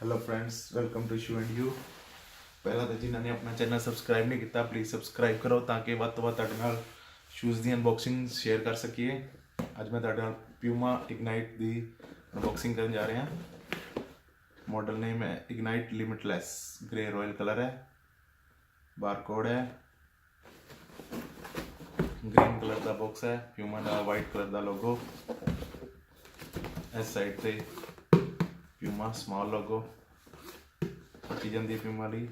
Hello friends, welcome to ਸ਼ੂ and you. ਪਹਿਲਾਂ ਤਾਂ ਜਿਨ੍ਹਾਂ ਨੇ ਆਪਣਾ ਚੈਨਲ ਸਬਸਕ੍ਰਾਈਬ ਨਹੀਂ ਕੀਤਾ, ਪਲੀਜ਼ ਸਬਸਕ੍ਰਾਈਬ ਕਰੋ ਤਾਂ ਕਿ ਵੱਧ ਤੋਂ ਵੱਧ ਤੁਹਾਡੇ ਨਾਲ ਸ਼ੂਜ਼ ਦੀ ਅਨਬਾਕਸਿੰਗ ਸ਼ੇਅਰ ਕਰ ਸਕੀਏ। ਅੱਜ ਮੈਂ ਤੁਹਾਡੇ ਨਾਲ ਪਿਊਮਾ ਇਗਨਾਈਟ ਦੀ ਅਨਬਾਕਸਿੰਗ ਕਰਨ ਜਾ ਰਿਹਾ। ਮਾਡਲ ਨੇਮ ਹੈ ਇਗਨਾਈਟ ਲਿਮਿਟਲੈਸ, ਗ੍ਰੇ ਰਾਇਲ ਕਲਰ ਹੈ, ਬਾਰਕੋਡ ਹੈ, ग्रीन कलर का बॉक्स है, प्यूमा का वाइट कलर का लोगो, इस साइड से प्यूमा स्मॉल लोगो पट्टी जाती है प्यूमा ली।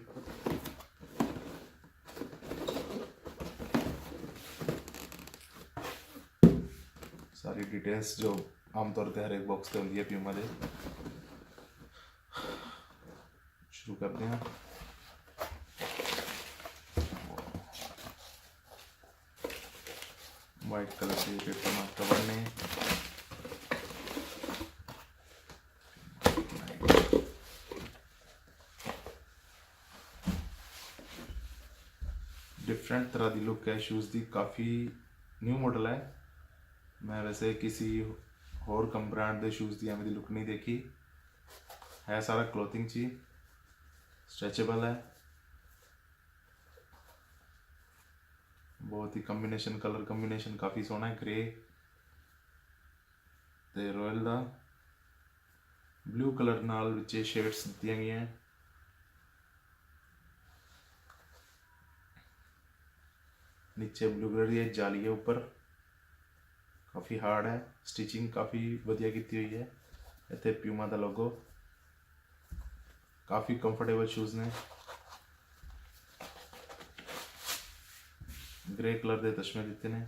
सारी डिटेल्स जो आमतौर पर हर एक बॉक्स से होती है प्यूमा दे। शुरू करते हैं। वाइट कलर के पेपर में कवर ने डिफरेंट तरह की लुक है शूज़ की, काफ़ी न्यू मॉडल है। मैं वैसे किसी होर कम ब्रांड के शूज़ की एवं की लुक नहीं देखी है। सारा क्लोथिंग ची स्ट्रेचेबल है, बहुत ही कंबीनेशन, कलर कंबीनेशन काफ़ी सोहना है। ग्रे ते रॉयल का ब्लू कलर नाल विच शेड्स दित्तियां गई हैं। नीचे ब्लू कलर की जाली है, ऊपर काफ़ी हार्ड है, स्टिचिंग काफ़ी वधिया की हुई है। इत्थे प्यूमा का लोगो, काफ़ी कंफर्टेबल शूज़ ने। ग्रे कलर के तस्मे दिते ने।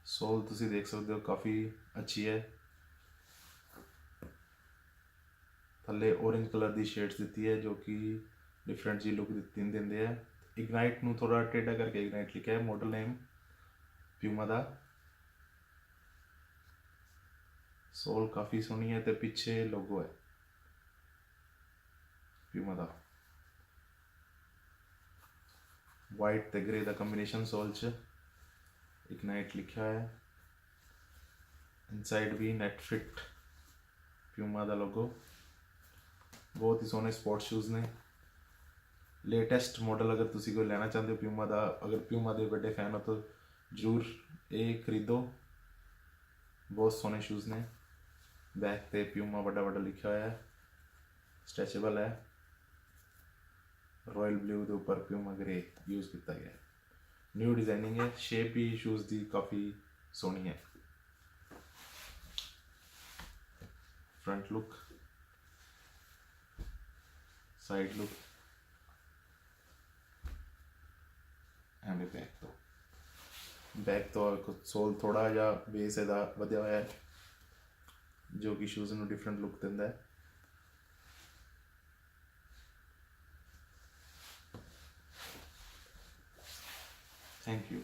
सोल तुसी देख सकते हो, काफ़ी अच्छी है। थले ऑरेंज कलर की शेड्स दी है जो कि डिफरेंट जी लुक देंदे है। इग्नाइट नू थोड़ा टेढ़ा करके इग्नाइट लिखा है। मॉडल नेम प्यूमा का। सोल काफ़ी सोहनी है, तो पिछे लोगो है प्यूमा का। वाइट ते ग्रे का कंबीनेशन सोल च इग्नाइट लिखा है। इनसाइड भी नेट फिट प्यूमा का लोगो। बहुत ही सोहने स्पोर्ट शूज़ ने। लेटेस्ट मॉडल अगर तुसी कोई लेना चाहते हो प्यूमा का, अगर प्यूमा के बड़े फैन हो तो जरूर ये खरीदो। बहुत सोहने शूज़ ने। बैक पे प्यूमा बड़ा बड़ा लिखा हुआ है, स्ट्रेचेबल है। रॉयल ब्लू के ऊपर प्यूमा ग्रे यूज़ किया गया है। न्यू डिजाइनिंग है, शेप भी शूज़ की काफ़ी सोहनी है। Front look, side look and back तो सोल थोड़ा जा बेस इहदा वधिया होया है जो कि शूज़ नूं डिफरेंट लुक दिंदा है। Thank you.